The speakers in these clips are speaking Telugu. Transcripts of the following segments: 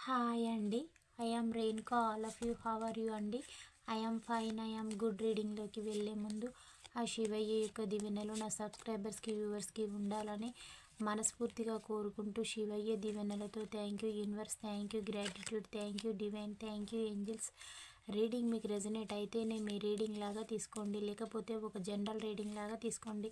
హాయ్ అండి. I am Renuka. All of you how are you అండి? I am fine. I am good. రీడింగ్లోకి వెళ్ళే ముందు ఆ శివయ్య యొక్క దీవెనలు నా సబ్స్క్రైబర్స్కి వ్యూవర్స్కి ఉండాలని మనస్ఫూర్తిగా కోరుకుంటూ, శివయ్య దీవెనలతో thank you universe, thank you gratitude, thank you divine, thank you angels. Reading మీకు రెజనేట్ అయితేనే మీ రీడింగ్ లాగా తీసుకోండి, లేకపోతే ఒక జనరల్ రీడింగ్ లాగా తీసుకోండి.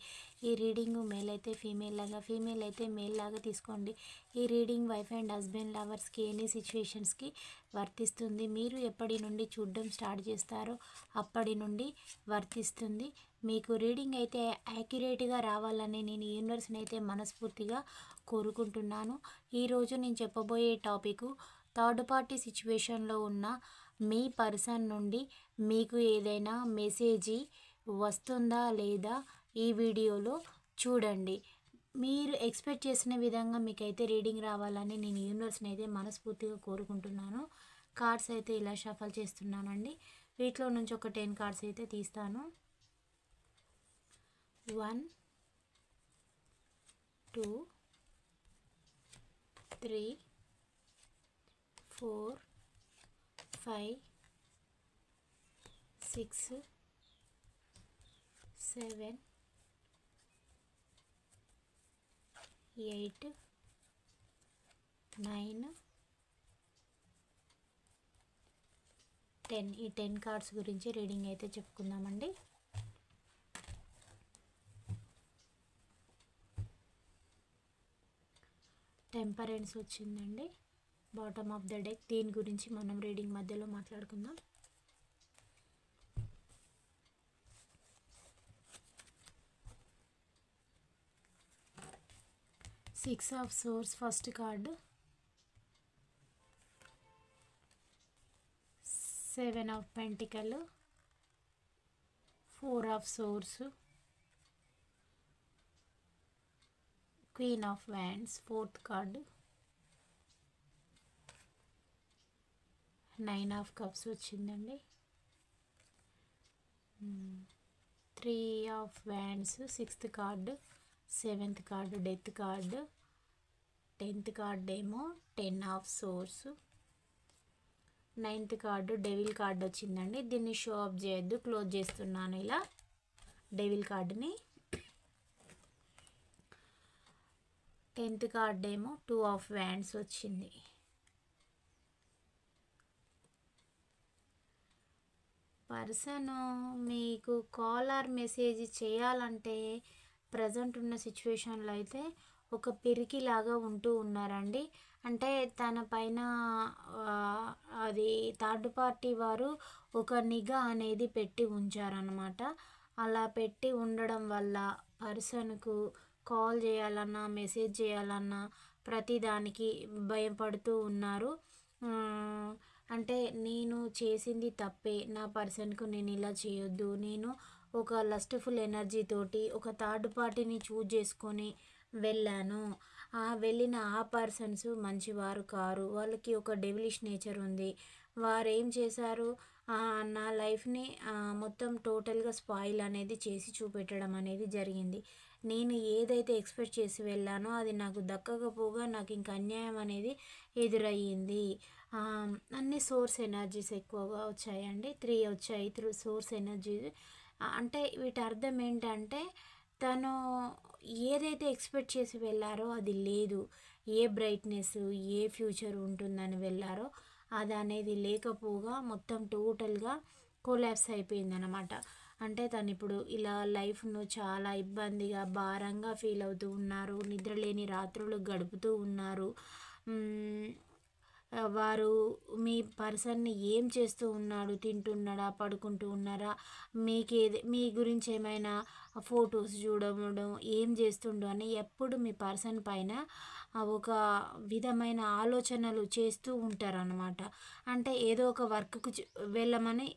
ఈ రీడింగ్ మేల్ అయితే ఫీమేల్ లాగా, ఫీమేల్ అయితే మేల్ లాగా తీసుకోండి. ఈ రీడింగ్ వైఫ్ అండ్ హస్బెండ్ లవర్స్కి ఎనీ సిచ్యువేషన్స్కి వర్తిస్తుంది. మీరు ఎప్పటి నుండి చూడడం స్టార్ట్ చేస్తారో అప్పటి నుండి వర్తిస్తుంది. మీకు రీడింగ్ అయితే యాక్యురేట్గా రావాలని నేను యూనివర్స్ని అయితే మనస్ఫూర్తిగా కోరుకుంటున్నాను. ఈరోజు నేను చెప్పబోయే టాపిక్, థర్డ్ పార్టీ సిచ్యువేషన్లో ఉన్న మీ పర్సన్ నుండి మీకు ఏదైనా మెసేజ్ వస్తుందా లేదా ఈ వీడియోలో చూడండి. మీరు ఎక్స్పెక్ట్ చేసిన విధంగా మీకైతే రీడింగ్ రావాలని నేను యూనివర్స్ని అయితే మనస్ఫూర్తిగా కోరుకుంటున్నాను. కార్డ్స్ అయితే ఇలా షఫల్ చేస్తున్నానండి. వీటిలో నుంచి ఒక 10 కార్డ్స్ అయితే తీస్తాను. 1 2 3 4 5 6 7 8 9 10. ఈ 10 కార్డ్స్ గురించి రీడింగ్ అయితే చెప్పుకుందామండి. టెంపరెన్స్ వచ్చిందండి బాటమ్ ఆఫ్ ద డెక్. దీని గురించి మనం రీడింగ్ మధ్యలో మాట్లాడుకుందాం. Six of swords first card, 7 of pentacle, 4 of swords, queen of wands fourth card, 9 of cups వచ్చిందండి, 3 of wands sixth card, 7th card death card, 10th card ఏమో 10 of swords, 9th card devil card వచ్చిందండి. దీన్ని షో ఆఫ్ చేయొద్దు, క్లోజ్ చేస్తున్నాను ఇలా డెవిల్ కార్డుని. 10th కార్డు ఏమో 2 ఆఫ్ వ్యాండ్స్ వచ్చింది. పర్సన్ మీకు కాల్ ఆర్ మెసేజ్ చేయాలంటే ప్రజెంట్ ఉన్న సిచ్యువేషన్లో అయితే ఒక పిరికిలాగా ఉంటూ ఉన్నారండి. అంటే తన పైన అది థర్డ్ పార్టీ వారు ఒక నిఘా అనేది పెట్టి ఉంచారనమాట. అలా పెట్టి ఉండడం వల్ల పర్సన్కు కాల్ చేయాలన్నా మెసేజ్ చేయాలన్నా ప్రతిదానికి భయపడుతూ ఉన్నారు. అంటే నేను చేసింది తప్పే, నా పర్సన్కు నేను ఇలా చేయొద్దు, నేను ఒక లస్ట్ఫుల్ ఎనర్జీ తోటి ఒక థర్డ్ పార్టీని చూజ్ చేసుకొని వెళ్ళాను, వెళ్ళిన ఆ పర్సన్స్ మంచివారు కారు, వాళ్ళకి ఒక డెవిలిష్ నేచర్ ఉంది, వారు ఏం చేశారు, నా లైఫ్ని మొత్తం టోటల్గా స్పాయిల్ అనేది చేసి చూపెట్టడం అనేది జరిగింది. నేను ఏదైతే ఎక్స్పెక్ట్ చేసి వెళ్ళానో అది నాకు దక్కకపోగా నాకు ఇంక అన్యాయం అనేది ఎదురయ్యింది. అన్ని సోర్స్ ఎనర్జీస్ ఎక్కువగా వచ్చాయండి. 3 వచ్చాయి సోర్స్ ఎనర్జీ. అంటే వీటి అర్థం ఏంటంటే తను ఏదైతే ఎక్స్పెక్ట్ చేసి వెళ్ళారో అది లేదు, ఏ బ్రైట్నెస్ ఏ ఫ్యూచర్ ఉంటుందని వెళ్ళారో అది అనేది లేకపోగా మొత్తం టోటల్గా కొలాప్స్ అయిపోయిందనమాట. అంటే తను ఇప్పుడు ఇలా లైఫ్ను చాలా ఇబ్బందిగా భారంగా ఫీల్ అవుతూ ఉన్నారు, నిద్రలేని రాత్రులు గడుపుతూ ఉన్నారు. వారు మీ పర్సన్ని ఏం చేస్తూ ఉన్నాడు, తింటున్నాడా, పడుకుంటూ ఉన్నారా, మీ గురించి ఏమైనా ఫొటోస్ చూడడం, ఏం చేస్తుండో అని ఎప్పుడు మీ పర్సన్ పైన ఒక విధమైన ఆలోచనలు చేస్తూ ఉంటారన్నమాట. అంటే ఏదో ఒక వర్క్కు వెళ్ళమని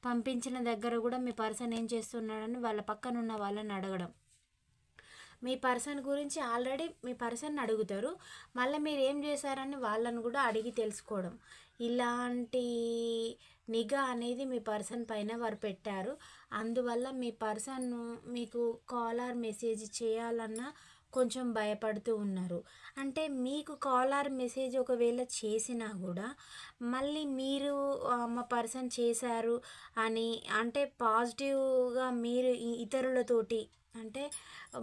పంపించిన దగ్గర కూడా మీ పర్సన్ ఏం చేస్తున్నాడని వాళ్ళ పక్కన ఉన్న వాళ్ళని అడగడం, మీ పర్సన్ గురించి ఆల్రెడీ మీ పర్సన్ అడుగుతారు, మళ్ళీ మీరు ఏం చేశారని వాళ్ళని కూడా అడిగి తెలుసుకోవడం, ఇలాంటి నిఘా అనేది మీ పర్సన్ పైన వారు పెట్టారు. అందువల్ల మీ పర్సన్ మీకు కాల్ ఆర్ మెసేజ్ చేయాలన్నా కొంచెం భయపడుతూ ఉన్నారు. అంటే మీకు కాల్ ఆర్ మెసేజ్ ఒకవేళ చేసినా గూడా మళ్ళీ మీరు మా పర్సన్ చేశారు అని అంటే పాజిటివ్‌గా మీరు ఇతరులతోటి అంటే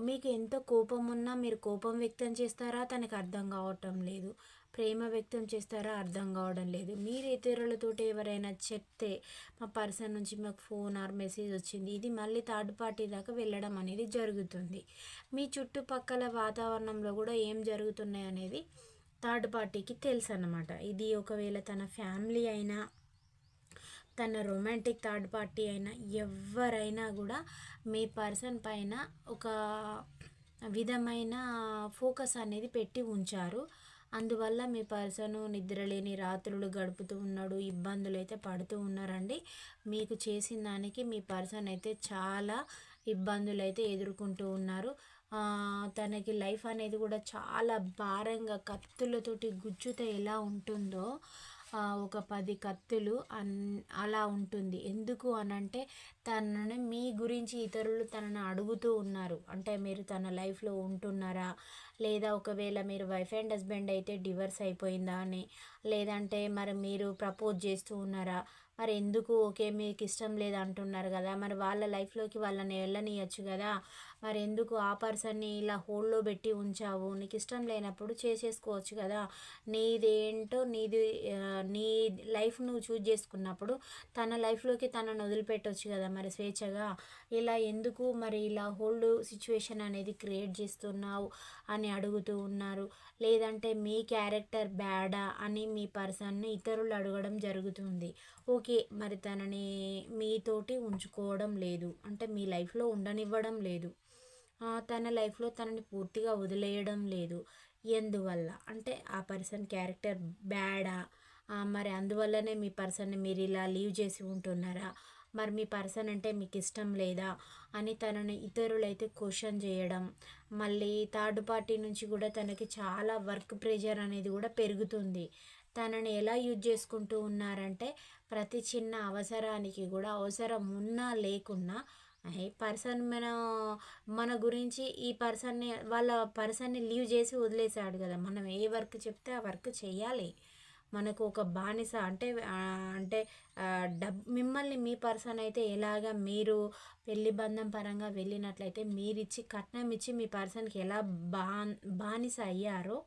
మీకు ఎంత కోపం ఉన్నా మీరు కోపం వ్యక్తం చేస్తారా? తనకు అర్థం కావటం లేదు. ప్రేమ వ్యక్తం చేస్తారా? అర్థం కావడం లేదు. మీరు ఇతరులతోటి ఎవరైనా చెప్తే మా పర్సన్ నుంచి మాకు ఫోన్ ఆర్ మెసేజ్ వచ్చింది. ఇది మళ్ళీ థర్డ్ పార్టీ దాకా వెళ్ళడం అనేది జరుగుతుంది. మీ చుట్టుపక్కల వాతావరణంలో కూడా ఏం జరుగుతున్నాయి అనేది థర్డ్ పార్టీకి తెలుసన్నమాట. ఇది ఒకవేళ తన ఫ్యామిలీ అయినా, తన రొమాంటిక్ థర్డ్ పార్టీ అయినా, ఎవరైనా కూడా మీ పర్సన్ పైన ఒక విధమైన ఫోకస్ అనేది పెట్టి ఉంచారు. అందువల్ల మీ పర్సను నిద్రలేని రాత్రులు గడుపుతూ ఉన్నాడు, ఇబ్బందులు అయితే పడుతూ ఉన్నారండి. మీకు చేసిన దానికి మీ పర్సన్ అయితే చాలా ఇబ్బందులు అయితే ఎదుర్కొంటూ ఉన్నారు. తనకి లైఫ్ అనేది కూడా చాలా భారంగా కత్తులతోటి గుచ్చుతే ఎలా ఉంటుందో ఒక 10 కత్తులు అలా ఉంటుంది. ఎందుకు అనంటే తనని మీ గురించి ఇతరులు తనని అడుగుతూ ఉన్నారు. అంటే మీరు తన లైఫ్లో ఉంటున్నారా, లేదా ఒకవేళ మీరు వైఫ్ అండ్ హస్బెండ్ అయితే డివర్స్ అయిపోయిందా అని, లేదంటే మరి మీరు ప్రపోజ్ చేస్తూ ఉన్నారా, మరి ఎందుకు ఓకే మీకు ఇష్టం లేదు అంటున్నారు కదా, మరి వాళ్ళ లైఫ్లోకి వాళ్ళని వెళ్ళనియచ్చు కదా, మరి ఎందుకు ఆ పర్సన్ని ఇలా హోల్డ్లో పెట్టి ఉంచావు, నీకు ఇష్టం లేనప్పుడు చేసేసుకోవచ్చు కదా, నీదేంటో నీది నీ లైఫ్ నువ్వు చూజ్ చేసుకున్నప్పుడు తన లైఫ్లోకి తనను వదిలిపెట్టవచ్చు కదా మరి స్వేచ్ఛగా, ఇలా ఎందుకు మరి ఇలా హోల్డ్ సిచ్యువేషన్ అనేది క్రియేట్ చేస్తున్నావు అని అడుగుతూ ఉన్నారు. లేదంటే మీ క్యారెక్టర్ బ్యాడా అని మీ పర్సన్ని ఇతరులు అడగడం జరుగుతుంది. ఓకే, మరి తనని మీతోటి ఉంచుకోవడం లేదు, అంటే మీ లైఫ్లో ఉండనివ్వడం లేదు, తన లైఫ్లో తనని పూర్తిగా వదిలేయడం లేదు. ఎందువల్ల అంటే ఆ పర్సన్ క్యారెక్టర్ బ్యాడా, మరి అందువల్లనే మీ పర్సన్ని మీరు ఇలా లీవ్ చేసి ఉంటున్నారా, మరి మీ పర్సన్ అంటే మీకు ఇష్టం లేదా అని తనని ఇతరులైతే క్వశ్చన్ చేయడం. మళ్ళీ థర్డ్ పార్టీ నుంచి కూడా తనకి చాలా వర్క్ ప్రెషర్ అనేది కూడా పెరుగుతుంది. తనని ఎలా యూజ్ చేసుకుంటూ ఉన్నారంటే ప్రతి చిన్న అవసరానికి కూడా అవసరం ఉన్నా లేకున్నా ఈ పర్సన్ మన గురించి ఈ పర్సన్ని వాళ్ళ పర్సన్ని లీవ్ చేసి వదిలేసాడు కదా, మనం ఏ వర్క్ చెప్తే ఆ వర్క్ చేయాలి. మనకు ఒక బానిస అంటే అంటే మిమ్మల్ని మీ పర్సన్ అయితే ఎలాగా మీరు పెళ్లి బంధం పరంగా వెళ్ళినట్లయితే మీరిచ్చి కట్నం ఇచ్చి మీ పర్సన్కి ఎలా బానిస అయ్యారో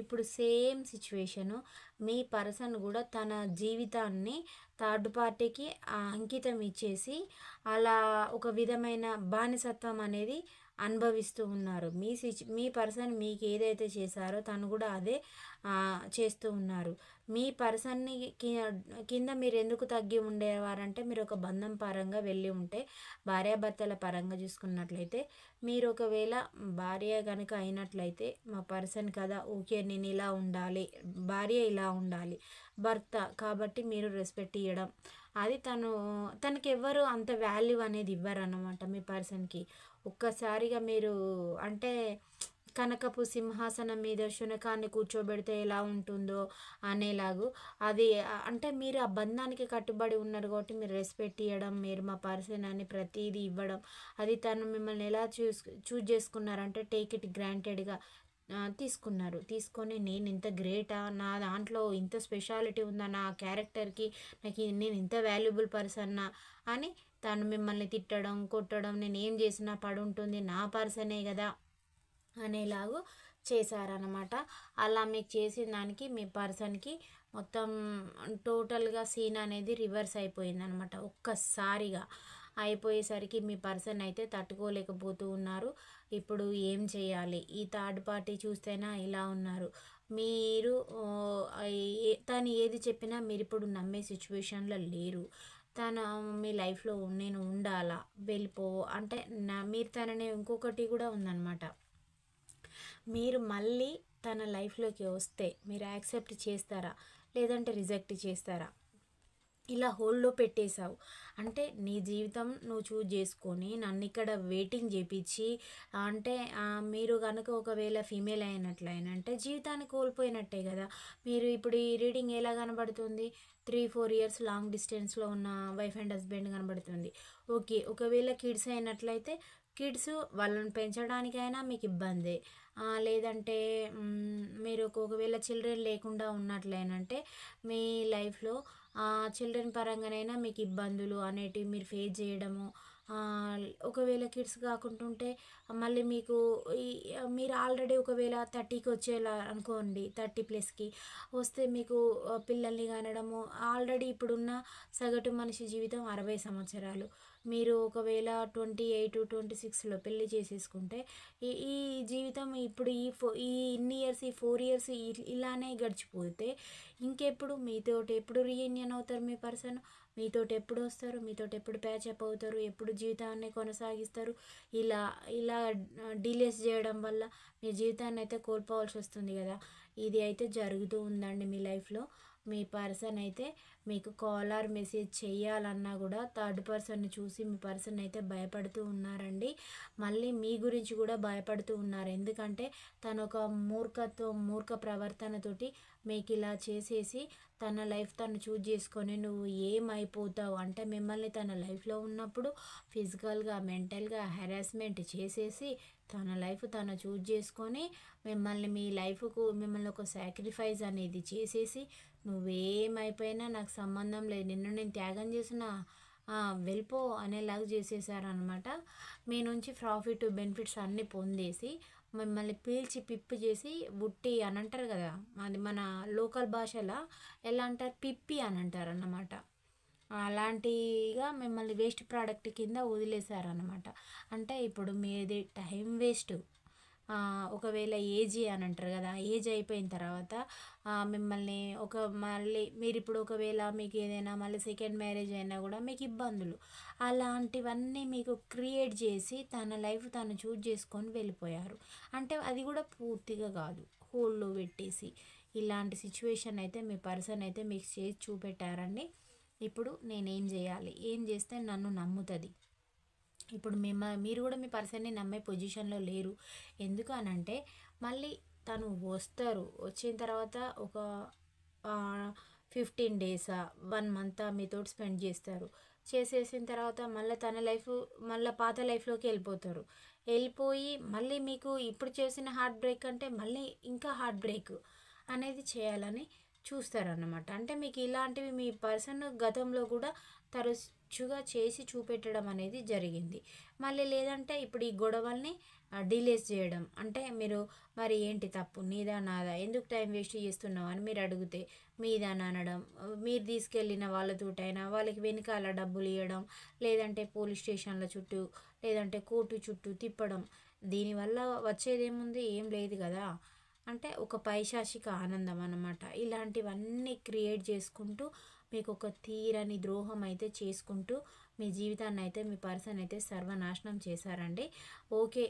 ఇప్పుడు సేమ్ సిచ్యువేషను మీ పర్సన్ కూడా తన జీవితాన్ని థర్డ్ పార్టీకి అంకితం ఇచ్చేసి అలా ఒక విధమైన బానిసత్వం అనేది అనుభవిస్తూ ఉన్నారు. మీ పర్సన్ మీకు ఏదైతే చేశారో తను కూడా అదే చేస్తూ ఉన్నారు. మీ పర్సన్ని కింద మీరు ఎందుకు తగ్గి ఉండేవారంటే మీరు ఒక బంధం పరంగా వెళ్ళి ఉంటే, భార్యాభర్తల పరంగా చూసుకున్నట్లయితే మీరు ఒకవేళ భార్య కనుక అయినట్లయితే మా పర్సన్ కదా ఓకే నేను ఇలా ఉండాలి, భార్య ఇలా ఉండాలి, భర్త కాబట్టి మీరు రెస్పెక్ట్ ఇవ్వడం, అది తనకి ఎవ్వరు అంత వాల్యూ అనేది ఇవ్వరు అన్నమాట మీ పర్సన్కి. ఒక్కసారిగా మీరు అంటే కనకపు సింహాసనం మీద శునకాన్ని కూర్చోబెడితే ఎలా ఉంటుందో అనేలాగు అది అంటే మీరు ఆ బంధానికి కట్టుబడి ఉన్నారు కాబట్టి మీరు రెస్పెక్ట్ ఇవ్వడం, మీరు మా పర్సన్ అని ప్రతిదీ ఇవ్వడం, అది తను మిమ్మల్ని ఎలా చూజ్ చేసుకున్నారంటే టేక్ ఇట్ గ్రాంటెడ్గా తీసుకున్నారు. తీసుకొని నేను ఇంత గ్రేటా, నా దాంట్లో ఇంత స్పెషాలిటీ ఉందా, నా క్యారెక్టర్కి నేను ఇంత వాల్యుబుల్ పర్సన్నా అని తను మిమ్మల్ని తిట్టడం కొట్టడం, నేను ఏం చేసినా పడుంటుంది నా పర్సనే కదా అనేలాగు చేశారనమాట. అలా మీకు చేసిన దానికి మీ పర్సన్కి మొత్తం టోటల్గా సీన్ అనేది రివర్స్ అయిపోయిందనమాట. ఒక్కసారిగా అయిపోయేసరికి మీ పర్సన్ అయితే తట్టుకోలేకపోతూ ఉన్నారు. ఇప్పుడు ఏం చేయాలి, ఈ థర్డ్ పార్టీ చూస్తేనా ఇలా ఉన్నారు, మీరు తను ఏది చెప్పినా మీరు ఇప్పుడు నమ్మే సిచ్యువేషన్లో లేరు. తను మీ లైఫ్లో నేను ఉండాలా వెళ్ళిపో అంటే మీరు తనని ఇంకొకటి కూడా ఉందన్నమాట, మీరు మళ్ళీ తన లైఫ్లోకి వస్తే మీరు యాక్సెప్ట్ చేస్తారా లేదంటే రిజెక్ట్ చేస్తారా, ఇలా హోల్డ్లో పెట్టేశావు అంటే నీ జీవితం నువ్వు చూజ్ చేసుకొని నన్ను ఇక్కడ వెయిటింగ్ చేపించి అంటే మీరు కనుక ఒకవేళ ఫీమేల్ అయినట్లయినంటే జీవితాన్ని కోల్పోయినట్టే కదా. మీరు ఇప్పుడు ఈ రీడింగ్ ఎలా కనబడుతుంది, 3-4 ఇయర్స్ లాంగ్ డిస్టెన్స్లో ఉన్న వైఫ్ అండ్ హస్బెండ్ కనబడుతుంది. ఓకే, ఒకవేళ కిడ్స్ అయినట్లయితే కిడ్స్ వాళ్ళని పెంచడానికైనా మీకు ఇబ్బందే. లేదంటే మీరు ఒకవేళ చిల్డ్రన్ లేకుండా ఉన్నట్లేనంటే మీ లైఫ్‌లో చిల్డ్రన్ పరంగానైనా మీకు ఇబ్బందులు అనేటివి మీరు ఫేస్ చేయడము. ఒకవేళ కిడ్స్ కాకుంటుంటే మళ్ళీ మీకు ఈ మీరు ఆల్రెడీ ఒకవేళ 30కి వచ్చేలా అనుకోండి, 30+కి వస్తే మీకు పిల్లల్ని కనడము. ఆల్రెడీ ఇప్పుడున్న సగటు మనిషి జీవితం 60 సంవత్సరాలు. మీరు ఒకవేళ 28, 26లో పెళ్లి చేసేసుకుంటే ఈ ఈ జీవితం ఇప్పుడు ఈ ఇన్ని ఇయర్స్, ఈ 4 ఇయర్స్ ఇలానే గడిచిపోతే ఇంకెప్పుడు మీతోటి ఎప్పుడు రీయూనియన్ అవుతారు మీ పర్సన్? మీతోటి ఎప్పుడు వస్తారు? మీతోటి ఎప్పుడు ప్యాచప్ అవుతారు? ఎప్పుడు జీవితాన్ని కొనసాగిస్తారు? ఇలా ఇలా డిలేస్ చేయడం వల్ల మీ జీవితాన్ని అయితే కోల్పోవాల్సి వస్తుంది కదా. ఇది అయితే జరుగుతూ ఉందండి మీ లైఫ్లో. మీ పర్సన్ అయితే మీకు కాల్ ఆర్ మెసేజ్ చేయాలన్నా కూడా థర్డ్ పర్సన్ని చూసి మీ పర్సన్ అయితే భయపడుతూ ఉన్నారండి. మళ్ళీ మీ గురించి కూడా భయపడుతూ ఉన్నారు. ఎందుకంటే తను ఒక మూర్ఖ ప్రవర్తనతోటి మీకు ఇలా చేసేసి తన లైఫ్ తను చూజ్ చేసుకొని నువ్వు ఏమైపోతావు అంటే మిమ్మల్ని తన లైఫ్లో ఉన్నప్పుడు ఫిజికల్గా మెంటల్గా హెరాస్మెంట్ చేసేసి తన లైఫ్ తను చూజ్ చేసుకొని మిమ్మల్ని ఒక సాక్రిఫైస్ అనేది చేసేసి నువ్వేమైపోయినా నాకు సంబంధం లేదు, నిన్ను నేను త్యాగం చేసిన వెళ్ళిపో అనేలాగా చేసేసారనమాట. మీ నుంచి ప్రాఫిట్ బెనిఫిట్స్ అన్నీ పొందేసి మిమ్మల్ని పీల్చి పిప్పి చేసి బుట్టి అని అంటారు కదా, అది మన లోకల్ భాషలో ఎలా అంటారు, పిప్పి అని అంటారు అన్నమాట. అలాంటిగా మిమ్మల్ని వేస్ట్ ప్రోడక్ట్ కింద వదిలేశారనమాట. అంటే ఇప్పుడు మీది టైం వేస్ట్. ఒకవేళ ఏజీ అని అంటారు కదా, ఏజ్ అయిపోయిన తర్వాత మిమ్మల్ని మళ్ళీ మీరు ఇప్పుడు ఒకవేళ మీకు ఏదైనా మళ్ళీ సెకండ్ మ్యారేజ్ అయినా కూడా మీకు ఇబ్బందులు అలాంటివన్నీ మీకు క్రియేట్ చేసి తన లైఫ్ తను చూజ్ చేసుకొని వెళ్ళిపోయారు. అంటే అది కూడా పూర్తిగా కాదు, హోల్డ్లో పెట్టేసి ఇలాంటి సిచ్యువేషన్ అయితే మీ పర్సన్ అయితే మీకు చేసి చూపెట్టారండి. ఇప్పుడు నేనేం చేయాలి, ఏం చేస్తే నన్ను నమ్ముతుంది? ఇప్పుడు మీరు కూడా మీ పర్సన్ని నమ్మే పొజిషన్లో లేరు. ఎందుకు అనంటే మళ్ళీ తను వచ్చిన తర్వాత ఒక 15 డేసా 1 మంతా మీతోటి స్పెండ్ చేస్తారు. చేసేసిన తర్వాత మళ్ళీ తన లైఫ్ మళ్ళీ పాత లైఫ్లోకి వెళ్ళిపోయి మళ్ళీ మీకు ఇప్పుడు చేసిన హార్ట్ బ్రేక్ అంటే మళ్ళీ ఇంకా హార్ట్ బ్రేక్ అనేది చేయాలని చూస్తారన్నమాట. అంటే మీకు ఇలాంటివి మీ పర్సన్ గతంలో కూడా తరచుగా చేసి చూపెట్టడం అనేది జరిగింది. మళ్ళీ లేదంటే ఇప్పుడు ఈ గొడవల్ని డిలేస్ చేయడం. అంటే మీరు మరి ఏంటి తప్పు, నీదా నాదా, ఎందుకు టైం వేస్ట్ చేస్తున్నావు అని మీరు అడిగితే మీదని అనడం, మీరు తీసుకెళ్ళిన వాళ్ళతోటైనా వాళ్ళకి వెనకాల డబ్బులు ఇవ్వడం, లేదంటే పోలీస్ స్టేషన్ల చుట్టూ లేదంటే కోర్టు చుట్టూ తిప్పడం. దీనివల్ల వచ్చేదేముంది, ఏం లేదు కదా. అంటే ఒక పైశాచిక ఆనందం అన్నమాట. ఇలాంటివన్నీ క్రియేట్ చేసుకుంటూ మీకు ఒక తీరని ద్రోహం అయితే చేసుకుంటూ మీ జీవితాన్ని అయితే మీ పర్సన్ అయితే సర్వనాశనం చేశారండి. ఓకే,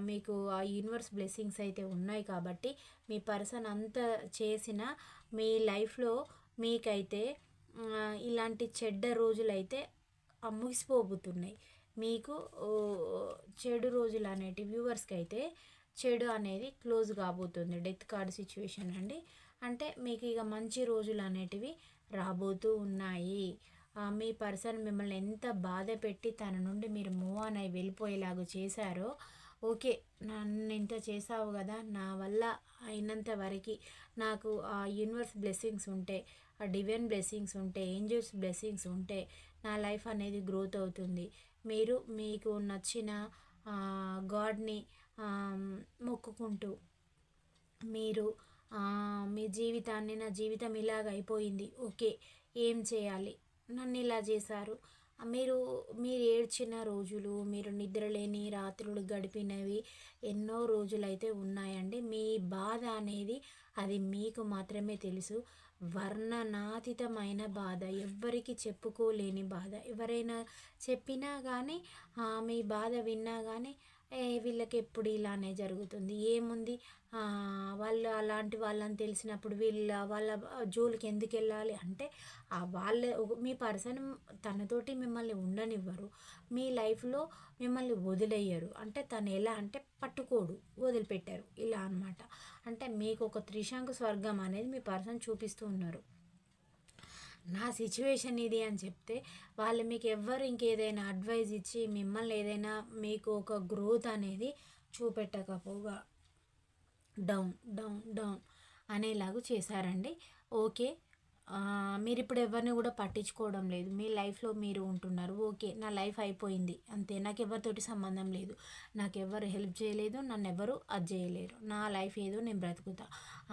మీకు ఆ యూనివర్స్ బ్లెస్సింగ్స్ అయితే ఉన్నాయి కాబట్టి మీ పర్సన్ అంత చేసిన మీ లైఫ్లో మీకైతే ఇలాంటి చెడ్డ రోజులైతే ముగిసిపోబోతున్నాయి. మీకు చెడు రోజులు అనేటి వ్యూవర్స్కి అయితే చెడు అనేది క్లోజ్ కాబోతుంది. డెత్ కార్డ్ సిచ్యువేషన్ అండి. అంటే మీకు ఇక మంచి రోజులు అనేటివి రాబోతూ ఉన్నాయి. మీ పర్సన్ మిమ్మల్ని ఎంత బాధ పెట్టి తన నుండి మీరు మూవ్ ఆన్ అయి వెళ్ళిపోయేలాగా చేశారో, ఓకే నన్ను ఇంత చేసావు కదా, నా వల్ల అయినంత వరకు నాకు ఆ యూనివర్స్ బ్లెస్సింగ్స్ ఉంటే, ఆ డివైన్ బ్లెస్సింగ్స్ ఉంటే, ఏంజల్స్ బ్లెస్సింగ్స్ ఉంటే నా లైఫ్ అనేది గ్రోత్ అవుతుంది. మీరు మీకు నచ్చిన గాడ్ని మొక్కుకుంటూ మీరు మీ జీవితాన్ని, నా జీవితం ఇలాగ అయిపోయింది, ఓకే ఏం చేయాలి, నన్ను ఇలా చేశారు, మీరు ఏడ్చిన రోజులు, మీరు నిద్రలేని రాత్రులు గడిపినవి ఎన్నో రోజులైతే ఉన్నాయండి. మీ బాధ అనేది అది మీకు మాత్రమే తెలుసు. వర్ణనాతీతమైన బాధ, ఎవ్వరికి చెప్పుకోలేని బాధ. ఎవరైనా చెప్పినా కానీ మీ బాధ విన్నా కానీ వీళ్ళకి ఎప్పుడు ఇలానే జరుగుతుంది, ఏముంది, వాళ్ళు అలాంటి వాళ్ళని తెలిసినప్పుడు వాళ్ళ జోలికి ఎందుకు వెళ్ళాలి అంటే మీ పర్సన్ తనతోటి మిమ్మల్ని ఉండనివ్వరు, మీ లైఫ్లో మిమ్మల్ని వదిలేయరు. అంటే తను ఎలా అంటే పట్టుకోడు, వదిలిపెట్టారు ఇలా అనమాట. అంటే మీకు ఒక త్రిశంకు స్వర్గం అనేది మీ పర్సన్ చూపిస్తూ ఉన్నారు. నా సిచ్యువేషన్ ఇది అని చెప్తే వాళ్ళు మీకు ఎవ్వరు ఇంకేదైనా అడ్వైజ్ ఇచ్చి మిమ్మల్ని ఏదైనా మీకు ఒక గ్రోత్ అనేది చూపెట్టకపోగా డౌన్ డౌన్ డౌన్ అనేలాగా చేశారండి. ఓకే. మీరు ఇప్పుడు ఎవరిని కూడా పట్టించుకోవడం లేదు. మీ లైఫ్లో మీరు ఉంటున్నారు. ఓకే, నా లైఫ్ అయిపోయింది అంతే, నాకు ఎవరితోటి సంబంధం లేదు, నాకు ఎవరు హెల్ప్ చేయలేదు, నన్ను ఎవరు అది చేయలేరు, నా లైఫ్ ఏదో నేను బ్రతుకుతా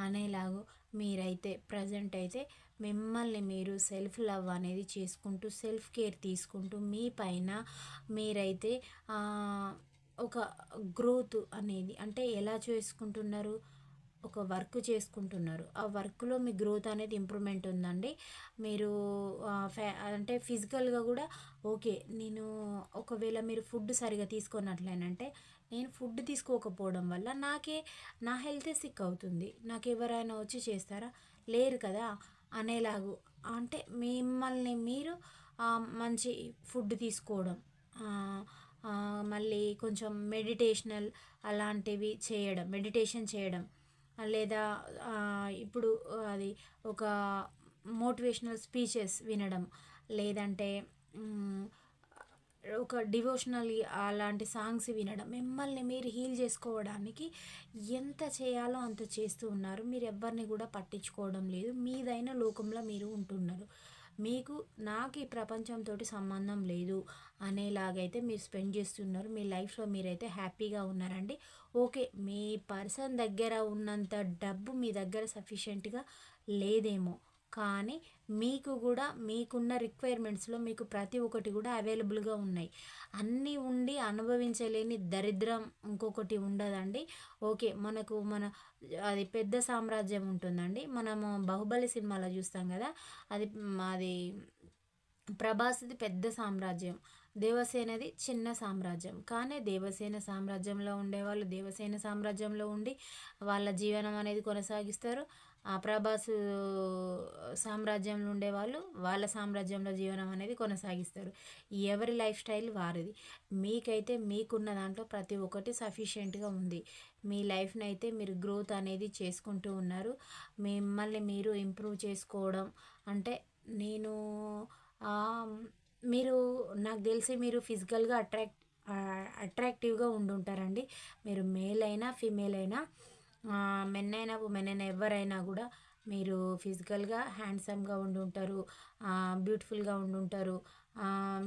అనేలాగా మీరైతే ప్రజెంట్ అయితే మిమ్మల్ని మీరు సెల్ఫ్ లవ్ అనేది చేసుకుంటూ సెల్ఫ్ కేర్ తీసుకుంటూ మీ పైన మీరైతే ఒక గ్రోత్ అనేది అంటే ఎలా చేసుకుంటున్నారు, ఒక వర్క్ చేసుకుంటున్నారు. ఆ వర్క్లో మీ గ్రోత్ అనేది ఇంప్రూవ్మెంట్ ఉందండి. మీరు అంటే ఫిజికల్గా కూడా ఓకే. నేను ఒకవేళ మీరు ఫుడ్ సరిగా తీసుకున్నట్లేనంటే నేను ఫుడ్ తీసుకోకపోవడం వల్ల నా హెల్తే సిక్ అవుతుంది, నాకు ఎవరైనా వచ్చి చేస్తారా, లేరు కదా అనేలాగు అంటే మిమ్మల్ని మీరు మంచి ఫుడ్ తీసుకోవడం, మళ్ళీ కొంచెం మెడిటేషన్ చేయడం లేదా ఇప్పుడు అది ఒక మోటివేషనల్ స్పీచెస్ వినడం, లేదంటే ఒక డివోషనల్ అలాంటి సాంగ్స్ వినడం, మిమ్మల్ని మీరు హీల్ చేసుకోవడానికి ఎంత చేయాలో అంత చేస్తూ ఉన్నారు. మీరు ఎవరిని కూడా పట్టించుకోవడం లేదు, మీదైన లోకంలో మీరు ఉంటున్నారు. నాకు ఈ ప్రపంచంతో సంబంధం లేదు అనేలాగైతే మీరు స్పెండ్ చేస్తున్నారు. మీ లైఫ్లో మీరైతే హ్యాపీగా ఉన్నారండి. ఓకే, మీ పర్సన్ దగ్గర ఉన్నంత డబ్బు మీ దగ్గర సఫిషియెంట్గా లేదేమో, కానీ మీకు కూడా మీకున్న రిక్వైర్మెంట్స్లో మీకు ప్రతి ఒక్కటి కూడా అవైలబుల్గా ఉన్నాయి. అన్నీ ఉండి అనుభవించలేని దరిద్రం ఇంకొకటి ఉండదండి. ఓకే, అది పెద్ద సామ్రాజ్యం ఉంటుందండి. మనము బాహుబలి సినిమాలో చూస్తాం కదా, అది ప్రభాస్ది పెద్ద సామ్రాజ్యం, దేవసేనది చిన్న సామ్రాజ్యం. కానీ దేవసేన సామ్రాజ్యంలో ఉండేవాళ్ళు దేవసేన సామ్రాజ్యంలో ఉండి వాళ్ళ జీవనం అనేది కొనసాగిస్తారు. ఆ ప్రభాస్ సామ్రాజ్యంలో ఉండేవాళ్ళు వాళ్ళ సామ్రాజ్యంలో జీవనం అనేది కొనసాగిస్తారు. ఎవరి లైఫ్ స్టైల్ వారిది. మీకైతే మీకున్న దాంట్లో ప్రతి ఒక్కటి సఫిషియెంట్గా ఉంది. మీ లైఫ్ని అయితే మీరు గ్రోత్ అనేది చేసుకుంటూ ఉన్నారు. మిమ్మల్ని మీరు ఇంప్రూవ్ చేసుకోవడం అంటే మీరు నాకు తెలిసి మీరు ఫిజికల్గా అట్రాక్టివ్గా ఉండుంటారండి. మీరు మేల్ అయినా ఫీమేల్ అయినా మెన్ అయినా ఉమెన్ అయినా ఎవరైనా కూడా మీరు ఫిజికల్గా హ్యాండ్సమ్గా ఉండుంటారు, బ్యూటిఫుల్గా ఉండుంటారు.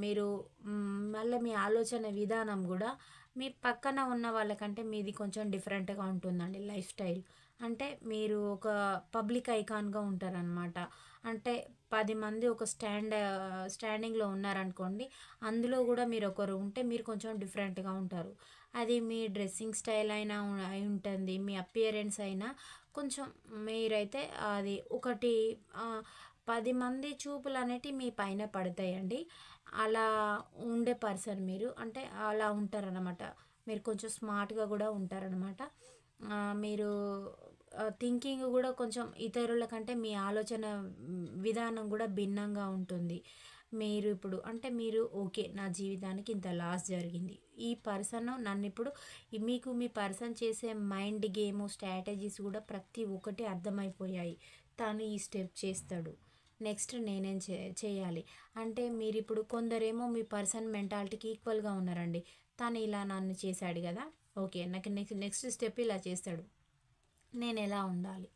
మీరు మళ్ళీ మీ ఆలోచన విధానం కూడా మీ పక్కన ఉన్న వాళ్ళకంటే మీది కొంచెం డిఫరెంట్గా ఉంటుందండి లైఫ్ స్టైల్. అంటే మీరు ఒక పబ్లిక్ ఐకాన్గా ఉంటారనమాట. అంటే 10 మంది ఒక స్టాండింగ్లో ఉన్నారనుకోండి, అందులో కూడా మీరు ఒకరు ఉంటే మీరు కొంచెం డిఫరెంట్గా ఉంటారు. అది మీ డ్రెస్సింగ్ స్టైల్ అయినా అయి ఉంటుంది, మీ అపియరెన్స్ అయినా కొంచెం మీరైతే అది ఒకటి 10 మంది చూపులు అనేటివి మీ పైన పడతాయండి. అలా ఉండే పర్సన్ మీరు, అంటే అలా ఉంటారనమాట. మీరు కొంచెం స్మార్ట్గా కూడా ఉంటారనమాట. మీరు థింకింగ్ కూడా కొంచెం ఇతరుల కంటే మీ ఆలోచన విధానం కూడా భిన్నంగా ఉంటుంది. మీరు ఓకే, నా జీవితానికి ఇంత లాస్ జరిగింది, ఈ పర్సన్ నన్ను ఇప్పుడు మీ పర్సన్ చేసే మైండ్ గేమ్ స్ట్రాటజీస్ కూడా ప్రతి ఒక్కటి అర్థమైపోయాయి. తను ఈ స్టెప్ చేస్తాడు, నెక్స్ట్ నేనేం చేయాలి అంటే మీరు ఇప్పుడు కొందరేమో మీ పర్సన్ మెంటాలిటీకి ఈక్వల్గా ఉన్నారండి. తను ఇలా నన్ను చేశాడు కదా, ఓకే నాకు నెక్స్ట్ స్టెప్ ఇలా చేస్తాడు, నేను ఎలా ఉండాలి,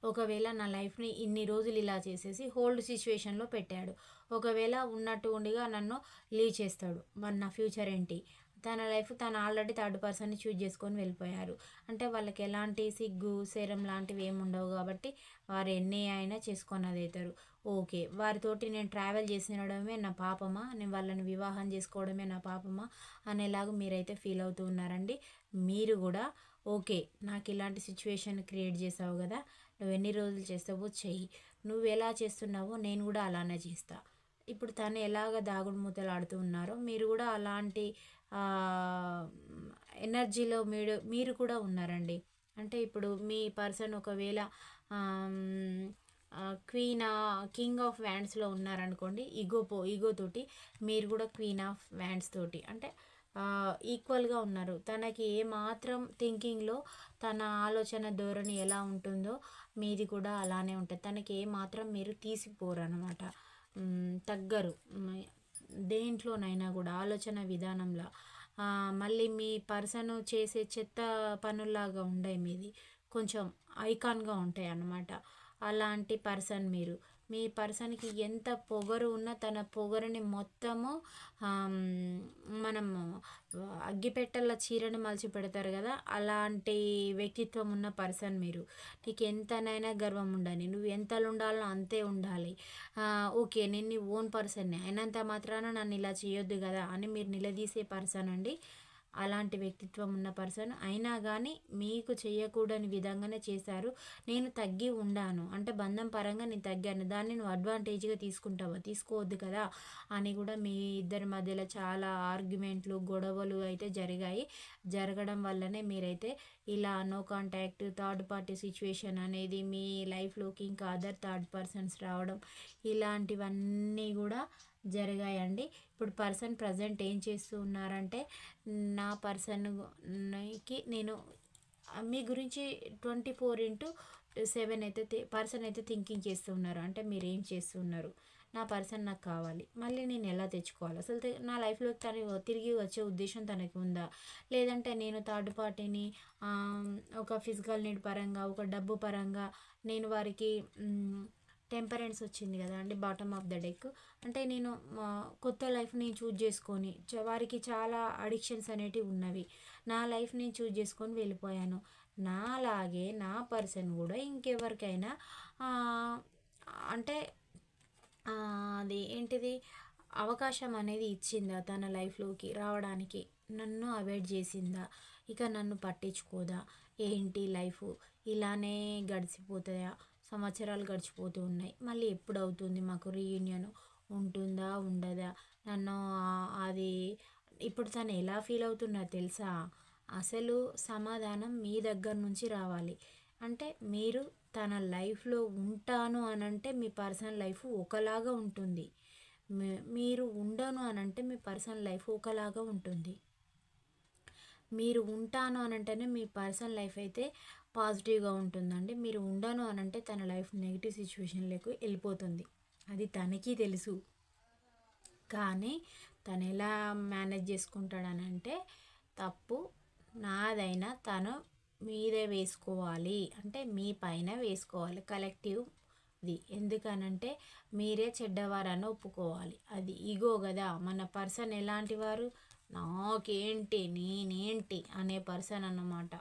ఒకవేళ నా లైఫ్ని ఇన్ని రోజులు ఇలా చేసేసి హోల్డ్ సిచ్యువేషన్లో పెట్టాడు, ఒకవేళ ఉన్నట్టు ఉండిగా నన్ను లీవ్ చేస్తాడు, మరి నా ఫ్యూచర్ ఏంటి, తన లైఫ్ తను ఆల్రెడీ థర్డ్ పర్సన్ని చూజ్ చేసుకొని వెళ్ళిపోయారు. అంటే వాళ్ళకి ఎలాంటి సిగ్గు శరం లాంటివి ఏమి ఉండవు కాబట్టి వారు ఎన్ని అయినా చేసుకొని అవుతారు. ఓకే, వారితోటి నేను ట్రావెల్ చేసినడమే నా పాపమా, నేను వాళ్ళని వివాహం చేసుకోవడమే నా పాపమా అనేలాగా మీరైతే ఫీల్ అవుతూ ఉన్నారండి. మీరు కూడా ఓకే, నాకు ఇలాంటి సిచ్యువేషన్ క్రియేట్ చేసావు కదా, నువ్వు ఎన్ని రోజులు చేస్తావో చెయ్యి, నువ్వు ఎలా చేస్తున్నావో నేను కూడా అలానే చేస్తా. ఇప్పుడు తను ఎలాగ దాగుడు మూతలు ఆడుతూ ఉన్నారో మీరు కూడా అలాంటి ఎనర్జీలో మీరు కూడా ఉన్నారండి. అంటే ఇప్పుడు మీ పర్సన్ ఒకవేళ కింగ్ ఆఫ్ వ్యాండ్స్లో ఉన్నారనుకోండి, ఈగో తోటి మీరు కూడా క్వీన్ ఆఫ్ వ్యాండ్స్ తోటి అంటే ఈక్వల్గా ఉన్నారు. తనకి ఏమాత్రం థింకింగ్లో తన ఆలోచన ధోరణి ఎలా ఉంటుందో మీది కూడా అలానే ఉంటుంది. తనకి ఏమాత్రం మీరు తీసిపోరు అనమాట. తగ్గరు. దేంట్లోనైనా కూడా ఆలోచన విధానంలో మళ్ళీ మీ పర్సన్ చేసే చెత్త పనుల్లాగా ఉండయి మీది, కొంచెం ఐకాన్గా ఉంటాయి అన్నమాట. అలాంటి పర్సన్ మీరు. మీ పర్సన్కి ఎంత పొగరు ఉన్నా తన పొగరుని మొత్తము మనము అగ్గిపెట్టెల చీరను మలిచి పెడతారు కదా, అలాంటి వ్యక్తిత్వం ఉన్న పర్సన్ మీరు. నీకు ఎంతనైనా గర్వం ఉండని, నువ్వు ఎంతలో ఉండాలో అంతే ఉండాలి. ఓకే, నేను నీ ఓన్ పర్సన్ని అయినంత మాత్రాన నన్ను ఇలా చేయొద్దు కదా అని మీరు నిలదీసే పర్సన్ అండి. అలాంటి వ్యక్తిత్వం ఉన్న పర్సన్ అయినా కానీ మీకు చేయకూడని విధంగానే చేశారు. నేను తగ్గి ఉండాను అంటే బంధం పరంగా నేను తగ్గాను, దాన్ని నువ్వు అడ్వాంటేజ్గా తీసుకుంటావా, తీసుకోవద్దు కదా అని కూడా మీ ఇద్దరి మధ్యలో చాలా ఆర్గ్యుమెంట్లు, గొడవలు అయితే జరిగాయి. జరగడం వల్లనే మీరైతే ఇలా no contact, third party situation అనేది మీ లైఫ్లోకి ఇంకా అదర్ థర్డ్ పర్సన్స్ రావడం, ఇలాంటివన్నీ కూడా జరిగాయండి. ఇప్పుడు పర్సన్ ప్రజెంట్ ఏం చేస్తూ ఉన్నారంటే, నా పర్సన్కి నేను మీ గురించి 24/7 అయితే పర్సన్ అయితే థింకింగ్ చేస్తూ ఉన్నారు. అంటే మీరు ఏం చేస్తున్నారు, నా పర్సన్ నాకు కావాలి, మళ్ళీ నేను ఎలా తెచ్చుకోవాలి, అసలు నా లైఫ్లోకి తను తిరిగి వచ్చే ఉద్దేశం తనకి ఉందా, లేదంటే నేను థర్డ్ పార్టీని ఒక ఫిజికల్ నీడ్ పరంగా, ఒక డబ్బు పరంగా నేను వారికి టెంపరెన్స్ వచ్చింది కదా అండి, బాటమ్ ఆఫ్ ద డెక్. అంటే నేను కొత్త లైఫ్ని చూజ్ చేసుకొని వారికి చాలా అడిక్షన్స్ అనేటివి ఉన్నవి, నా లైఫ్ని చూజ్ చేసుకొని వెళ్ళిపోయాను. నాలాగే నా పర్సన్ కూడా ఇంకెవరికైనా అంటే అది ఏంటిది, అవకాశం అనేది ఇచ్చిందా తన లైఫ్లోకి రావడానికి, నన్ను అవాయిడ్ చేసిందా, ఇక నన్ను పట్టించుకోదా, ఏంటి లైఫ్ ఇలానే గడిచిపోతాయా, సంవత్సరాలు గడిచిపోతూ ఉన్నాయి, మళ్ళీ ఎప్పుడు అవుతుంది మాకు రీయూనియన్, ఉంటుందా ఉండదా, నన్ను అది ఇప్పుడు తను ఎలా ఫీల్ అవుతున్నా తెలుసా, అసలు సమాధానం మీ దగ్గర నుంచి రావాలి. అంటే మీరు తన లైఫ్లో ఉంటాను అని అంటే మీ పర్సనల్ లైఫ్ ఒకలాగా ఉంటుంది, మీరు ఉండను అని అంటే మీ పర్సనల్ లైఫ్ ఒకలాగా ఉంటుంది. మీరు ఉంటాను అని అంటేనే మీ పర్సనల్ లైఫ్ అయితే పాజిటివ్గా ఉంటుందండి. మీరు ఉండను అని అంటే తన లైఫ్ నెగిటివ్ సిచ్యువేషన్లోకి వెళ్ళిపోతుంది. అది తనకి తెలుసు. కానీ తను ఎలా మేనేజ్ చేసుకుంటాడని అంటే, తప్పు నాదైనా తను మీదే వేసుకోవాలి, అంటే మీ పైన వేసుకోవాలి కలెక్టివ్ది. ఎందుకనంటే మీరే చెడ్డవారని ఒప్పుకోవాలి. అది ఈగో కదా. మన పర్సన్ ఎలాంటి వారు, నాకేంటి నేనేంటి అనే పర్సన్ అన్నమాట.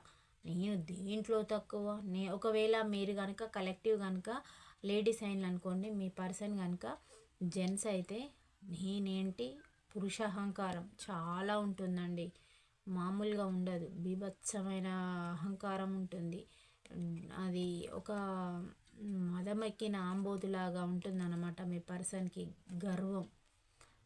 నేను దేంట్లో తక్కువ, ఒకవేళ మీరు కనుక కలెక్టివ్ కనుక లేడీస్ అయిన అనుకోండి, మీ పర్సన్ కనుక జెంట్స్ అయితే నేనేంటి పురుష అహంకారం చాలా ఉంటుందండి, మామూలుగా ఉండదు, బీభత్సమైన అహంకారం ఉంటుంది. అది ఒక మదమెక్కిన ఆంబోతులాగా ఉంటుందన్నమాట. మీ పర్సన్కి గర్వం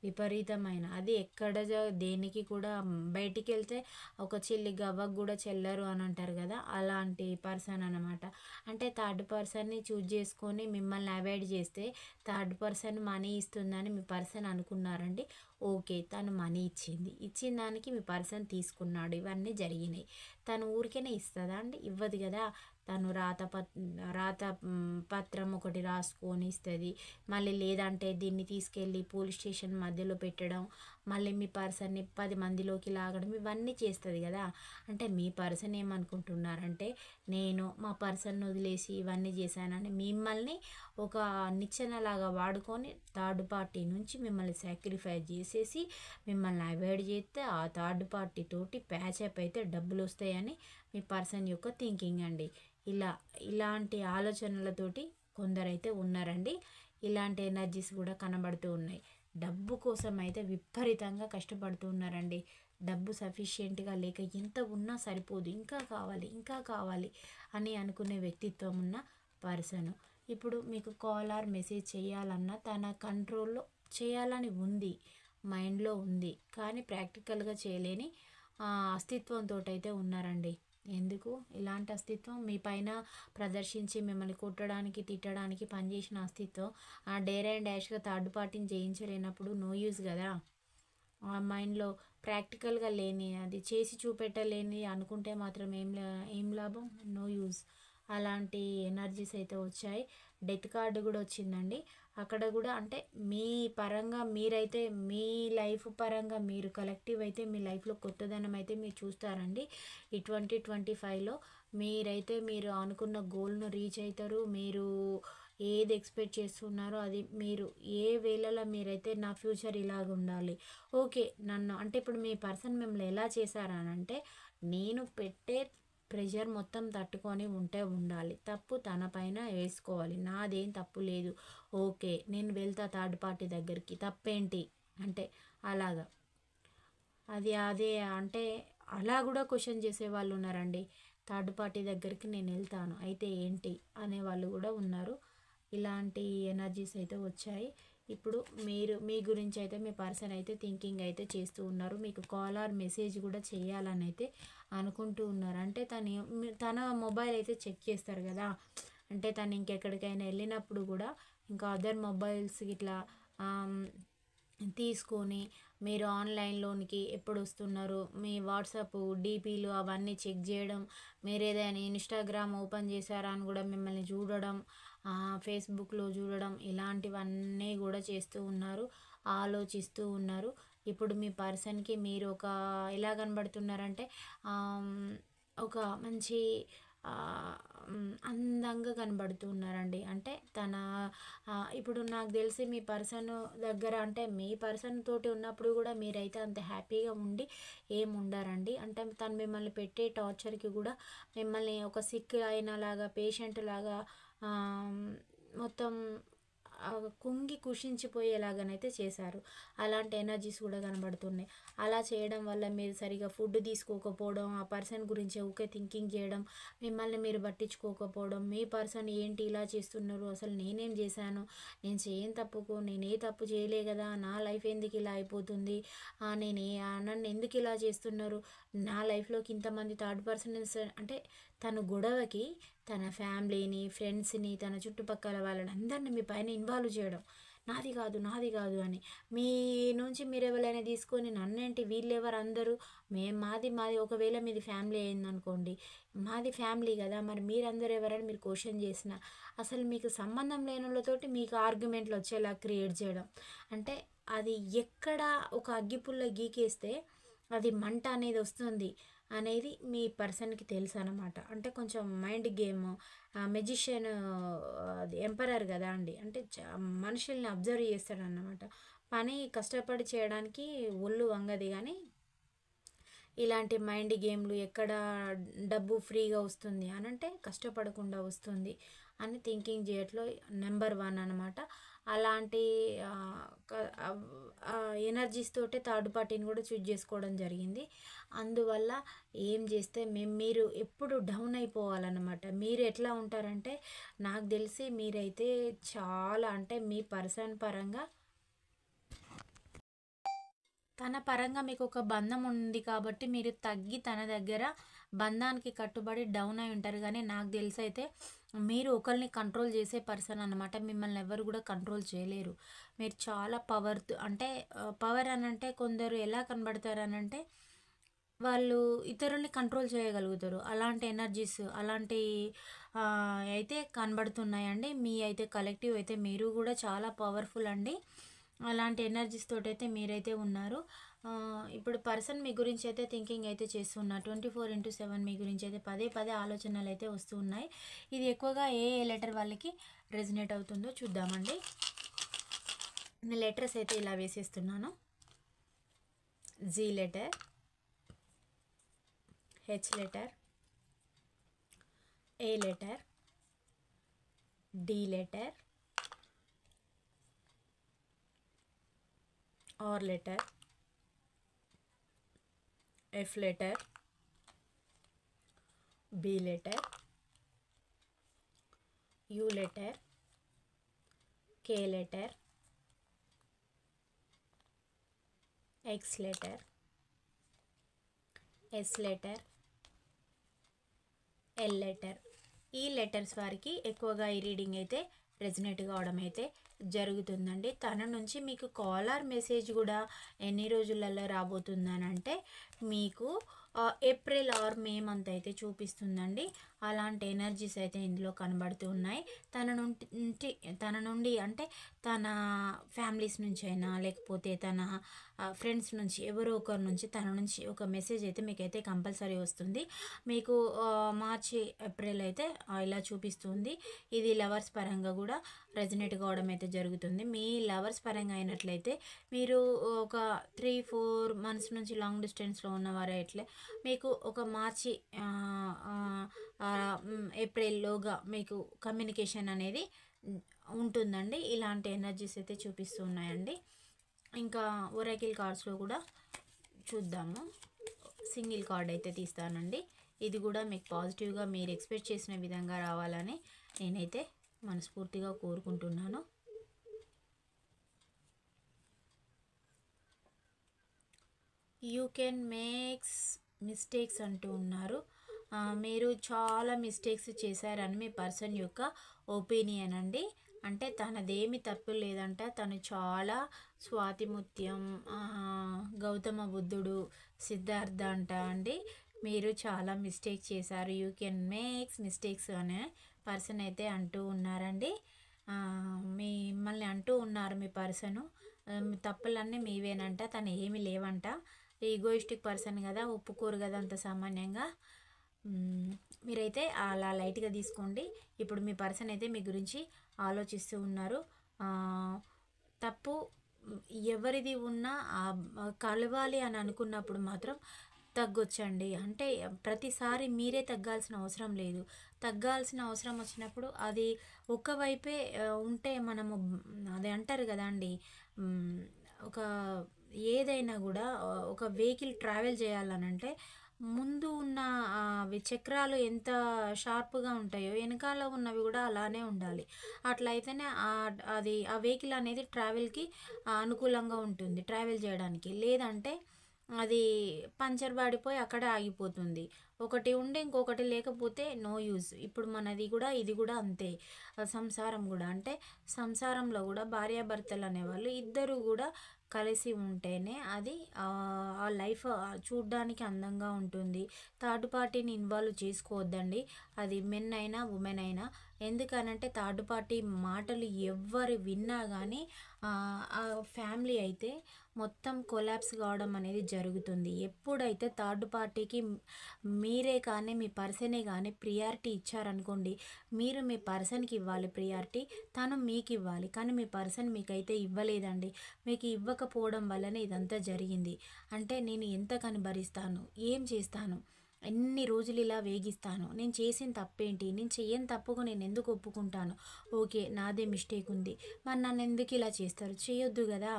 విపరీతమైన, అది ఎక్కడ దేనికి కూడా బయటికి వెళ్తే ఒక చిల్లి గవ్వకు కూడా చెల్లరు అని అంటారు కదా, అలాంటి పర్సన్ అనమాట. అంటే థర్డ్ పర్సన్ని చూజ్ చేసుకొని మిమ్మల్ని అవాయిడ్ చేస్తే థర్డ్ పర్సన్ మనీ ఇస్తుందని మీ పర్సన్ అనుకున్నారండి. ఓకే, తను మనీ ఇచ్చిన దానికి మీ పర్సన్ తీసుకున్నాడు, ఇవన్నీ జరిగినాయి. తను ఊరికేనే ఇస్తుందా అండి, ఇవ్వదు కదా. తను రాత పత్రం ఒకటి రాసుకొని ఇస్తుంది, మళ్ళీ లేదంటే దీన్ని తీసుకెళ్ళి పోలీస్ స్టేషన్ మధ్యలో పెట్టడం, మళ్ళీ మీ పర్సన్ని 10 మందిలోకి లాగడం, ఇవన్నీ చేస్తుంది కదా. అంటే మీ పర్సన్ ఏమనుకుంటున్నారంటే, నేను మా పర్సన్ వదిలేసి ఇవన్నీ చేశానని మిమ్మల్ని ఒక నిచ్చెనలాగా వాడుకొని థర్డ్ పార్టీ నుంచి మిమ్మల్ని సాక్రిఫైస్ చేసేసి మిమ్మల్ని అవాయిడ్ చేస్తే ఆ థర్డ్ పార్టీ తోటి ప్యాచప్ అయితే డబ్బులు వస్తాయని మీ పర్సన్ యొక్క థింకింగ్ అండి. ఇలాంటి ఆలోచనలతోటి కొందరైతే ఉన్నారండి. ఇలాంటి ఎనర్జీస్ కూడా కనబడుతూ ఉన్నాయి. డబ్బు కోసం అయితే విపరీతంగా కష్టపడుతూ ఉన్నారండి. డబ్బు సఫిషియెంట్గా లేక ఎంత ఉన్నా సరిపోదు, ఇంకా కావాలి ఇంకా కావాలి అని అనుకునే వ్యక్తిత్వం ఉన్న పర్సన్ ఇప్పుడు మీకు కాల్ ఆర్ మెసేజ్ చేయాలన్నా తన కంట్రోల్లో చేయాలని ఉంది, మైండ్లో ఉంది, కానీ ప్రాక్టికల్గా చేయలేని అస్తిత్వంతో అయితే ఉన్నారండి. ఎందుకు ఇలాంటి అస్తిత్వం మీ పైన ప్రదర్శించి మిమ్మల్ని కొట్టడానికి తిట్టడానికి పనిచేసిన అస్తిత్వం ఆ డేర్ అండ్ డాష్గా థర్డ్ పార్టీని జయించలేనప్పుడు నో యూజ్ కదా. ఆ మైండ్లో ప్రాక్టికల్గా లేని, అది చేసి చూపెట్టలేని అనుకుంటే మాత్రం ఏం లాభం, నో యూజ్. అలాంటి ఎనర్జీస్ అయితే వచ్చాయి. డెత్ కార్డు కూడా వచ్చిందండి. అక్కడ కూడా అంటే మీ పరంగా మీరైతే మీ లైఫ్ పరంగా మీరు కలెక్టివ్ అయితే మీ లైఫ్లో కొత్తదనం అయితే మీరు చూస్తారండి. ఈ 2025లో మీరైతే మీరు అనుకున్న గోల్ను రీచ్ అవుతారు. మీరు ఏది ఎక్స్పెక్ట్ చేస్తున్నారో అది మీరు ఏ వేళలో మీరైతే నా ఫ్యూచర్ ఇలాగ ఉండాలి, ఓకే నన్ను అంటే ఇప్పుడు మీ పర్సన్ మిమ్మల్ని ఎలా చేశారనంటే నేను పెట్టే ప్రెషర్ మొత్తం తట్టుకొని ఉండాలి, తప్పు తన పైన వేసుకోవాలి, నాదేం తప్పు లేదు, ఓకే నేను వెళ్తా థర్డ్ పార్టీ దగ్గరికి, తప్పేంటి అంటే అలాగా అదే అంటే అలా కూడా క్వశ్చన్ చేసే వాళ్ళు ఉన్నారండి. థర్డ్ పార్టీ దగ్గరికి నేను వెళ్తాను అయితే ఏంటి అనే వాళ్ళు కూడా ఉన్నారు. ఇలాంటి ఎనర్జీస్ అయితే వచ్చాయి. ఇప్పుడు మీరు మీ గురించి అయితే మీ పర్సన్ అయితే థింకింగ్ అయితే చేస్తూ ఉన్నారు. మీకు కాల్ ఆర్ మెసేజ్ కూడా చేయాలని అయితే అనుకుంటూ ఉన్నారు. అంటే తన మొబైల్ అయితే చెక్ చేస్తారు కదా, అంటే తను ఇంకెక్కడికైనా వెళ్ళినప్పుడు కూడా ఇంకా అదర్ మొబైల్స్ ఇట్లా తీసుకొని మీరు ఆన్లైన్లోనికి ఎప్పుడు వస్తున్నారు, మీ వాట్సాప్ డీపీలు అవన్నీ చెక్ చేయడం, మీరు ఏదైనా ఇన్స్టాగ్రామ్ ఓపెన్ చేశారా అని కూడా మిమ్మల్ని చూడడం, ఫేస్బుక్లో చూడడం, ఇలాంటివన్నీ కూడా చేస్తూ ఉన్నారు, ఆలోచిస్తూ ఉన్నారు. ఇప్పుడు మీ పర్సన్కి మీరు ఒక ఎలా కనబడుతున్నారంటే ఒక మంచి అందంగా కనబడుతున్నారండి. అంటే ఇప్పుడు నాకు తెలిసి మీ పర్సన్ దగ్గర అంటే మీ పర్సన్ తోటి ఉన్నప్పుడు కూడా మీరైతే అంత హ్యాపీగా ఉండి ఏమి ఉండరండి. అంటే తను మిమ్మల్ని పెట్టే టార్చర్కి కూడా మిమ్మల్ని ఒక సిక్ అయినలాగా పేషెంట్ లాగా మొత్తం కుంగి కుషించిపోయేలాగానైతే చేశారు. అలాంటి ఎనర్జీస్ కూడా కనబడుతున్నాయి. అలా చేయడం వల్ల మీరు సరిగా ఫుడ్ తీసుకోకపోవడం, ఆ పర్సన్ గురించి ఊకే థింకింగ్ చేయడం, మిమ్మల్ని మీరు పట్టించుకోకపోవడం, మీ పర్సన్ ఏంటి ఇలా చేస్తున్నారు, అసలు నేనేం చేశాను, నేను చేయని తప్పుకు నేను ఏ తప్పు చేయలే కదా, నా లైఫ్ ఎందుకు ఇలా అయిపోతుంది, నన్ను ఎందుకు ఇలా చేస్తున్నారు, నా లైఫ్లోకి ఇంతమంది థర్డ్ పర్సన్స్ అంటే తన గొడవకి తన ఫ్యామిలీని, ఫ్రెండ్స్ని, తన చుట్టుపక్కల వాళ్ళని అందరినీ మీ పైన ఇన్వాల్వ్ చేయడం, నాది కాదు అని. మీ నుంచి మీరు ఎవరైనా తీసుకొని నన్నేంటి వీళ్ళెవరు అందరూ మాది ఒకవేళ మీది ఫ్యామిలీ అయిందనుకోండి, మాది ఫ్యామిలీ కదా, మరి మీరందరూ ఎవరైనా మీరు క్వశ్చన్ చేసిన అసలు మీకు సంబంధం లేని వాళ్ళతోటి మీకు ఆర్గ్యుమెంట్లు వచ్చేలా క్రియేట్ చేయడం. అంటే అది ఎక్కడ ఒక అగ్గిపుల్ల గీకేస్తే అది మంట అనేది వస్తుంది అనేది మీ పర్సన్కి తెలుసు అనమాట. అంటే కొంచెం మైండ్ గేమ్, మెజిషియన్, అది ఎంపరర్ కదా అండి, అంటే మనుషుల్ని అబ్జర్వ్ చేస్తాడన్నమాట. పని కష్టపడి చేయడానికి ఒళ్ళు వంగది, కానీ ఇలాంటి మైండ్ గేమ్లు ఎక్కడ డబ్బు ఫ్రీగా వస్తుంది అని అంటే కష్టపడకుండా వస్తుంది అని థింకింగ్ చేయట్లో నెంబర్ 1 అనమాట. అలాంటి ఎనర్జీస్ తోటే థర్డ్ పార్టీని కూడా చూజ్ చేసుకోవడం జరిగింది. అందువల్ల ఏం చేస్తే మీరు ఎప్పుడు డౌన్ అయిపోవాలన్నమాట. మీరు ఎట్లా ఉంటారంటే నాకు తెలిసి మీరైతే చాలా అంటే మీ పర్సన్ పరంగా తన పరంగా మీకు ఒక బంధం ఉంది కాబట్టి మీరు తగ్గి తన దగ్గర బంధానికి కట్టుబడి డౌన్ అయి ఉంటారు. కానీ నాకు తెలిసి అయితే మీరు ఒకరిని కంట్రోల్ చేసే పర్సన్ అనమాట. మిమ్మల్ని ఎవరు కూడా కంట్రోల్ చేయలేరు. మీరు చాలా అంటే పవర్ అని అంటే కొందరు ఎలా కనబడతారు అని అంటే వాళ్ళు ఇతరుల్ని కంట్రోల్ చేయగలుగుతారు. అలాంటి ఎనర్జీస్ అలాంటి అయితే కనబడుతున్నాయండి. మీ అయితే కలెక్టివ్ అయితే మీరు కూడా చాలా పవర్ఫుల్ అండి. అలాంటి ఎనర్జీస్ తోటి అయితే మీరైతే ఉన్నారు. ఇప్పుడు పర్సన్ మీ గురించి అయితే థింకింగ్ అయితే చేస్తున్నారు. 24/7 మీ గురించి అయితే పదే ఆలోచనలు అయితే వస్తూ ఉన్నాయి. ఇది ఎక్కువగా ఏ లెటర్ వాళ్ళకి రెజినేట్ అవుతుందో చూద్దామండి. నేను లెటర్స్ అయితే ఇలా వేసేస్తున్నాను. G letter, H letter, A letter, D letter, R letter, F letter, B letter, U letter, K letter, X letter, S letter, L letter. ఈ లెటర్స్ వారికి ఎక్కువగా ఈ రీడింగ్ అయితే రెజినేట్ కావడం అయితే జరుగుతుందండి. తన నుంచి మీకు కాల్ ఆర్ మెసేజ్ కూడా ఎన్ని రోజులలో రాబోతుందని అంటే మీకు ఏప్రిల్ ఆర్ మే మంత్ అయితే చూపిస్తుందండి. అలాంటి ఎనర్జీస్ అయితే ఇందులో కనబడుతూ ఉన్నాయి. తన నుండి అంటే తన ఫ్యామిలీస్ నుంచి అయినా లేకపోతే తన ఫ్రెండ్స్ నుంచి ఎవరో ఒకరి నుంచి తన నుంచి ఒక మెసేజ్ అయితే మీకైతే కంపల్సరీ వస్తుంది. మీకు మార్చి ఏప్రిల్ అయితే ఇలా చూపిస్తుంది. ఇది లవర్స్ పరంగా కూడా రెజనేట్ కావడం అయితే జరుగుతుంది. మీ లవర్స్ పరంగా అయినట్లయితే మీరు ఒక 3-4 మంత్స్ నుంచి లాంగ్ డిస్టెన్స్లో ఉన్నవారు ఎట్లే మీకు ఒక మార్చి ఏప్రిల్లోగా మీకు కమ్యూనికేషన్ అనేది ఉంటుందండి. ఇలాంటి ఎనర్జీస్ అయితే చూపిస్తూ ఉన్నాయండి. ఇంకా ఒరాకిల్ కార్డ్స్లో కూడా చూద్దాము. సింగిల్ కార్డ్ అయితే తీస్తానండి. ఇది కూడా మీకు పాజిటివ్గా మీరు ఎక్స్పెక్ట్ చేసిన విధంగా రావాలని నేనైతే మనస్ఫూర్తిగా కోరుకుంటున్నాను. యూ కెన్ మేక్స్ మిస్టేక్స్ అంటూ ఉన్నారు. మీరు చాలా మిస్టేక్స్ చేశారని మీ పర్సన్ యొక్క ఒపీనియన్ అండి. అంటే తనదేమి తప్పు లేదంట. తను చాలా స్వాతిముత్యం, గౌతమ బుద్ధుడు, సిద్ధార్థ అంట అండి. మీరు చాలా మిస్టేక్ చేశారు. యూ కెన్ మేక్స్ మిస్టేక్స్ అనే పర్సన్ అయితే అంటూ ఉన్నారండి. మిమ్మల్ని అంటూ ఉన్నారు మీ పర్సను. తప్పులన్నీ మీవేనంట, తను ఏమి లేవంట. ఈగోయిస్టిక్ పర్సన్ కదా, ఒప్పుకోరు కదా అంత సామాన్యంగా. మీరైతే అలా లైట్గా తీసుకోండి. ఇప్పుడు మీ పర్సన్ అయితే మీ గురించి ఆలోచిస్తూ ఉన్నారు. తప్పు ఎవరిది ఉన్నా కలవాలి అని అనుకున్నప్పుడు మాత్రం తగ్గొచ్చండి. అంటే ప్రతిసారి మీరే తగ్గాల్సిన అవసరం లేదు. తగ్గాల్సిన అవసరం వచ్చినప్పుడు అది ఒకవైపే ఉంటే మనము అది అంటారు కదా అండి, ఒక ఏదైనా కూడా ఒక వెహికల్ ట్రావెల్ చేయాలనంటే ముందు ఉన్న అవి చక్రాలు ఎంత షార్ప్గా ఉంటాయో వెనకాల ఉన్నవి కూడా అలానే ఉండాలి. అట్లయితేనే అది ఆ వెహికల్ అనేది ట్రావెల్కి అనుకూలంగా ఉంటుంది ట్రావెల్ చేయడానికి. లేదంటే అది పంచర్ పడిపోయి అక్కడే ఆగిపోతుంది. ఒకటి ఉండి ఇంకొకటి లేకపోతే నో యూజ్. ఇప్పుడు మనది కూడా ఇది కూడా అంతే. సంసారం కూడా అంటే సంసారంలో కూడా భార్యాభర్తలు అనేవాళ్ళు ఇద్దరు కూడా కలిసి ఉంటేనే అది ఆ లైఫ్ చూడ్డానికి అందంగా ఉంటుంది. థర్డ్ పార్టీని ఇన్వాల్వ్ చేసుకోవద్దండి. అది మెన్ అయినా ఉమెన్ అయినా. ఎందుకనంటే థర్డ్ పార్టీ మాటలు ఎవ్వరు విన్నా కానీ ఆ ఫ్యామిలీ అయితే మొత్తం కొలాప్స్ కావడం అనేది జరుగుతుంది. ఎప్పుడైతే థర్డ్ పార్టీకి మీరే కానీ మీ పర్సనే కానీ ప్రియారిటీ ఇచ్చారనుకోండి, మీరు మీ పర్సన్కి ఇవ్వాలి ప్రియారిటీ, తను మీకు ఇవ్వాలి. కానీ మీ పర్సన్ మీకైతే ఇవ్వలేదండి. మీకు ఇవ్వకపోవడం వల్లనే ఇదంతా జరిగింది. అంటే నేను ఎంతకని భరిస్తాను, ఏం చేస్తాను, ఎన్ని రోజులు ఇలా వేగిస్తాను, నేను చేసిన తప్పేంటి, నేను చెయ్యని తప్పుకు నేను ఎందుకు ఒప్పుకుంటాను, ఓకే నాదే మిస్టేక్ ఉంది, మరి నన్ను ఎందుకు ఇలా చేస్తారు, చేయొద్దు కదా,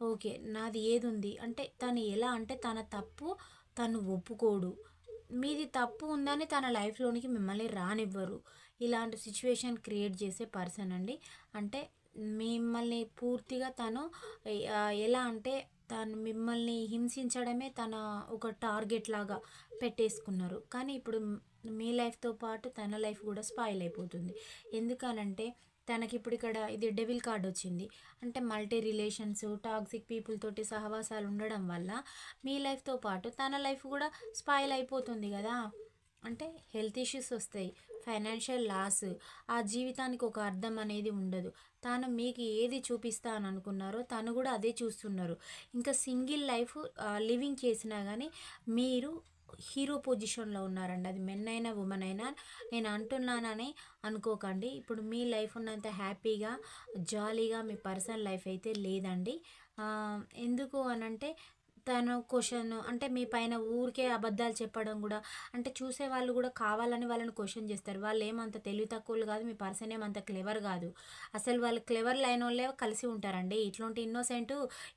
ఓకే నాది ఏది ఉంది అంటే తను ఎలా అంటే తన తప్పు తను ఒప్పుకోడు, మీది తప్పు ఉందని తన లైఫ్లోనికి మిమ్మల్ని రానివ్వరు. ఇలాంటి సిచ్యువేషన్ క్రియేట్ చేసే పర్సన్ అండి. అంటే మిమ్మల్ని పూర్తిగా తను ఎలా అంటే తను మిమ్మల్ని హింసించడమే తన ఒక టార్గెట్ లాగా పెట్టేసుకున్నారు. కానీ ఇప్పుడు మీ లైఫ్తో పాటు తన లైఫ్ కూడా స్పాయిల్ అయిపోతుంది. ఎందుకనంటే తనకి ఇప్పుడు ఇక్కడ ఇది డెవిల్ కార్డ్ వచ్చింది. అంటే మల్టీ రిలేషన్స్, టాక్సిక్ పీపుల్ తోటి సహవాసాలు ఉండడం వల్ల మీ లైఫ్తో పాటు తన లైఫ్ కూడా స్పాయిల్ అయిపోతుంది కదా. అంటే హెల్త్ ఇష్యూస్ వస్తాయి, ఫైనాన్షియల్ లాస్, ఆ జీవితానికి ఒక అర్థం అనేది ఉండదు. తాను మీకు ఏది చూపిస్తా అని అనుకున్నారో తను కూడా అదే చూస్తున్నారు. ఇంకా సింగిల్ లైఫ్ లివింగ్ చేసినా కానీ మీరు హీరో పొజిషన్లో ఉన్నారండి. అది మెన్ అయినా ఉమెన్ అయినా నేను అంటున్నానని అనుకోకండి. ఇప్పుడు మీ లైఫ్ ఉన్నంత హ్యాపీగా జాలీగా మీ పర్సనల్ లైఫ్ అయితే లేదండి. ఎందుకు అనంటే తను క్వశ్చన్ అంటే మీ పైన ఊరికే అబద్ధాలు చెప్పడం కూడా, అంటే చూసే వాళ్ళు కూడా కావాలని వాళ్ళని క్వశ్చన్ చేస్తారు. వాళ్ళు ఏమంత తెలివి తక్కువలు కాదు, మీ పర్సన్ ఏమంత క్లెవర్ కాదు. అసలు వాళ్ళు క్లెవర్ లైన్ వాళ్ళే కలిసి ఉంటారండి. ఇట్లాంటి ఇన్నోసెంట్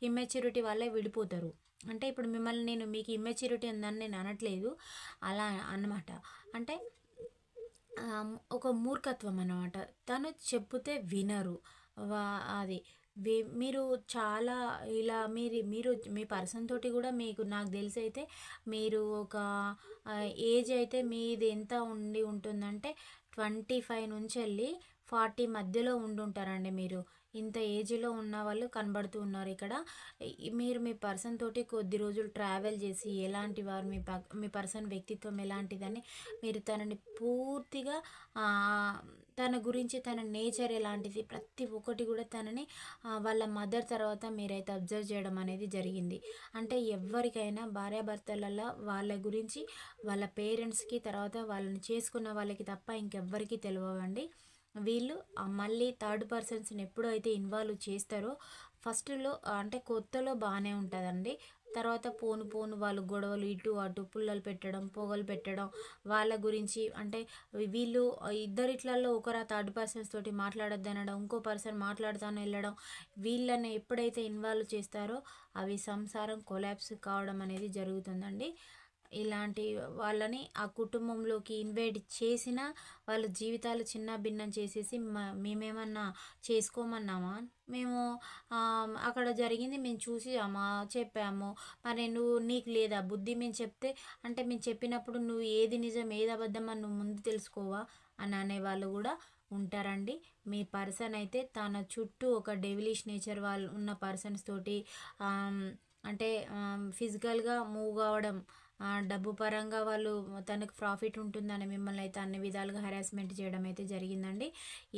ఇమ్మెచ్యూరిటీ వాళ్ళే విడిపోతారు. అంటే ఇప్పుడు మిమ్మల్ని నేను మీకు ఇమ్మెచ్యూరిటీ ఉందని నేను అనట్లేదు, అలా అన్నమాట. అంటే ఒక మూర్ఖత్వం అన్నమాట. తను చెప్తే వినరు. అది మీరు చాలా ఇలా మీరు మీ పర్సన్ తోటి కూడా మీకు నాకు తెలిసి అయితే మీరు ఒక ఏజ్ అయితే మీది ఎంత ఉండి ఉంటుందంటే 25 నుంచి వెళ్ళి 40 మధ్యలో ఉండుంటారండి మీరు. ఇంత ఏజ్‌లో ఉన్న వాళ్ళు కనబడుతూ ఉన్నారు ఇక్కడ. మీరు మీ పర్సన్ తోటి కొద్ది రోజులు ట్రావెల్ చేసి ఎలాంటి వారు, మీ పర్సన్ వ్యక్తిత్వం ఎలాంటిదని మీరు తనని పూర్తిగా ఆహ్, తన గురించి, తన నేచర్ ఎలాంటిది ప్రతి ఒక్కటి కూడా తనని వాళ్ళ మదర్ తర్వాత మీరైతే అబ్జర్వ్ చేయడం అనేది జరిగింది. అంటే ఎవ్వరికైనా భార్యాభర్తలలో వాళ్ళ గురించి వాళ్ళ పేరెంట్స్‌కి, తర్వాత వాళ్ళని చేసుకున్న వాళ్ళకి తప్ప ఇంకెవ్వరికీ తెలవవండి. వీళ్ళు మళ్ళీ థర్డ్ పర్సన్స్‌ని ఎప్పుడైతే ఇన్వాల్వ్ చేస్తారో ఫస్ట్‌లో అంటే కొత్తలో బానే ఉంటదండి. తర్వాత పోను పోను వాళ్ళు గొడవలు ఇటు అటు పుల్లలు పెట్టడం, పొగలు పెట్టడం, వాళ్ళ గురించి అంటే వీళ్ళు ఇద్దరిట్లలో ఒకరు థర్డ్ పర్సన్స్ తోటి మాట్లాడొద్దనడం, ఇంకో పర్సన్ మాట్లాడుతానే వెళ్ళడం, వీళ్ళని ఎప్పుడైతే ఇన్వాల్వ్ చేస్తారో అవి సంసారం కొలాప్స్ కావడం అనేది జరుగుతుందండి. ఇలాంటి వాళ్ళని ఆ కుటుంబంలోకి ఇన్వైట్ చేసినా వాళ్ళ జీవితాలు చిన్నాభిన్నం చేసేసి మేమేమన్నా చేసుకోమన్నామా? మేము అక్కడ జరిగింది మేము చూసామా, చెప్పాము. మరి నీకు లేదా బుద్ధి? మేము చెప్తే అంటే మేము చెప్పినప్పుడు నువ్వు ఏది నిజం ఏది అబద్ధం అని నువ్వు ముందు తెలుసుకోవా అని అనేవాళ్ళు కూడా ఉంటారండి. మీ పర్సన్ అయితే తన చుట్టూ ఒక డెవిలిష్ నేచర్ వాళ్ళు ఉన్న పర్సన్స్ తోటి అంటే ఫిజికల్గా మూవ్ కావడం, డబ్బు పరంగా వాళ్ళు తనకు ప్రాఫిట్ ఉంటుందని మిమ్మల్ని అయితే అన్ని విధాలుగా హెరాస్మెంట్ చేయడం అయితే జరిగిందండి.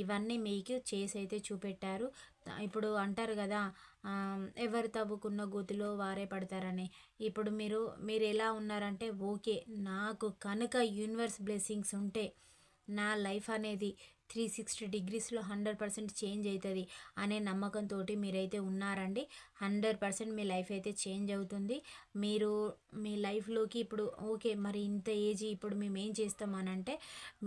ఇవన్నీ మీకు చేసి అయితే చూపెట్టారు. ఇప్పుడు అంటారు కదా, ఎవరు తవ్వుకున్న గోతిలో వారే పడతారని. ఇప్పుడు మీరు ఎలా ఉన్నారంటే ఓకే, నాకు కనుక యూనివర్స్ బ్లెస్సింగ్స్ ఉంటే నా లైఫ్ అనేది 360 డిగ్రీస్లో 100% చేంజ్ అవుతుంది అనే నమ్మకంతో మీరైతే ఉన్నారండి. 100% మీ లైఫ్ అయితే చేంజ్ అవుతుంది. మీరు మీ లైఫ్లోకి ఇప్పుడు ఓకే, మరి ఇంత ఏజ్ ఇప్పుడు మేము ఏం చేస్తామనంటే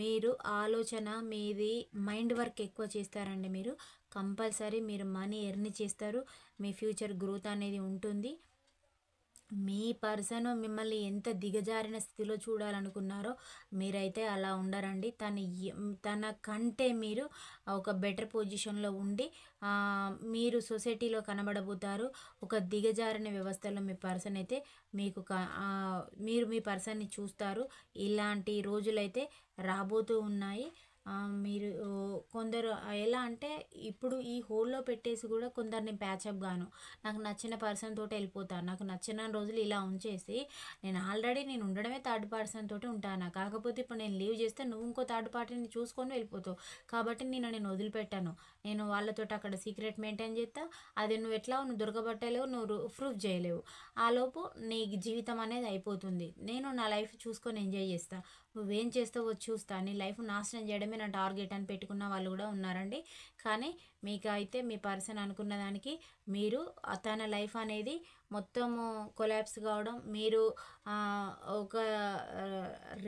మీరు ఆలోచన మీది మైండ్ వర్క్ ఎక్కువ చేస్తారండి. మీరు కంపల్సరీ మీరు మనీ ఎర్న్ చేస్తారు. మీ ఫ్యూచర్ గ్రోత్ అనేది ఉంటుంది. మీ పర్సన్ మిమ్మల్ని ఎంత దిగజారిన స్థితిలో చూడాలనుకున్నారో మీరైతే అలా ఉండరండి. తన కంటే మీరు ఒక బెటర్ పొజిషన్లో ఉండి మీరు సొసైటీలో కనబడబోతారు. ఒక దిగజారిన వ్యవస్థలో మీ పర్సన్ అయితే మీరు మీ పర్సన్ని చూస్తారు. ఇలాంటి రోజులైతే రాబోతూ ఉన్నాయి. మీరు కొందరు ఎలా అంటే ఇప్పుడు ఈ హోల్‌లో పెట్టేసి కూడా కొందరిని ప్యాచప్ గాను, నాకు నచ్చిన పర్సన్ తోటి వెళ్ళిపోతాను, నాకు నచ్చిన రోజులు ఇలా ఉంచేసి నేను ఉండడమే థర్డ్ పర్సన్ తోటి ఉంటాను. కాకపోతే ఇప్పుడు నేను లీవ్ చేస్తే నువ్వు ఇంకో థర్డ్ పార్టీని చూసుకొని వెళ్ళిపోతావు. కాబట్టి నేను వదిలిపెట్టాను. నేను వాళ్ళతోటి అక్కడ సీక్రెట్ మెయింటైన్ చేస్తా. అది నువ్వు దొరకబట్టలేవు, నువ్వు ప్రూఫ్ చేయలేవు. ఆలోపు నీ జీవితం అనేది అయిపోతుంది. నేను నా లైఫ్ చూసుకొని ఎంజాయ్ చేస్తా. నువ్వేం చేస్తావో చూస్తా. నీ లైఫ్ నాశనం చేయడమే నా టార్గెట్ అని పెట్టుకున్న వాళ్ళు కూడా ఉన్నారండి. కానీ మీకు అయితే మీ పర్సన్ అనుకున్న దానికి మీరు తన లైఫ్ అనేది మొత్తము కొలాప్స్ కావడం, మీరు ఒక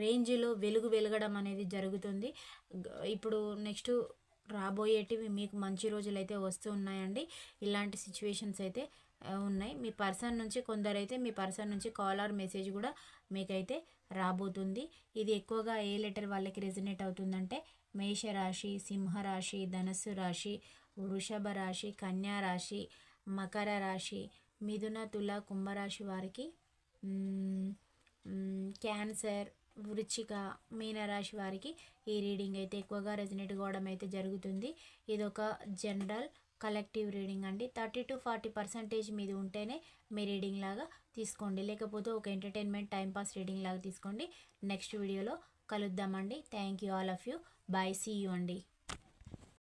రేంజ్లో వెలగడం అనేది జరుగుతుంది. ఇప్పుడు నెక్స్ట్ రాబోయేటివి మీకు మంచి రోజులు అయితే వస్తూ ఉన్నాయండి. ఇలాంటి సిచ్యువేషన్స్ అయితే ఉన్నాయి. మీ పర్సన్ నుంచి కొందరైతే మీ పర్సన్ నుంచి కాల్ ఆర్ మెసేజ్ కూడా మీకైతే రాబోతుంది. ఇది ఎక్కువగా ఏ లెటర్ వాళ్ళకి రెజినేట్ అవుతుందంటే మేషరాశి, సింహరాశి, ధనస్సు రాశి, వృషభ రాశి, కన్యా రాశి, మకర రాశి, మిథున, తుల, కుంభరాశి వారికి, క్యాన్సర్, వృచ్చిక, మీనరాశి వారికి ఈ రీడింగ్ అయితే ఎక్కువగా రెజినేట్ కావడం అయితే జరుగుతుంది. ఇది ఒక జనరల్ కలెక్టివ్ రీడింగ్ అండి. 30-40% మీది ఉంటేనే మీ రీడింగ్ లాగా తీసుకోండి, లేకపోతే ఒక ఎంటర్టైన్మెంట్ టైంపాస్ రీడింగ్ లాగా తీసుకోండి. నెక్స్ట్ వీడియోలో కలుద్దామండి. Thank you all of you. Bye, see you అండి.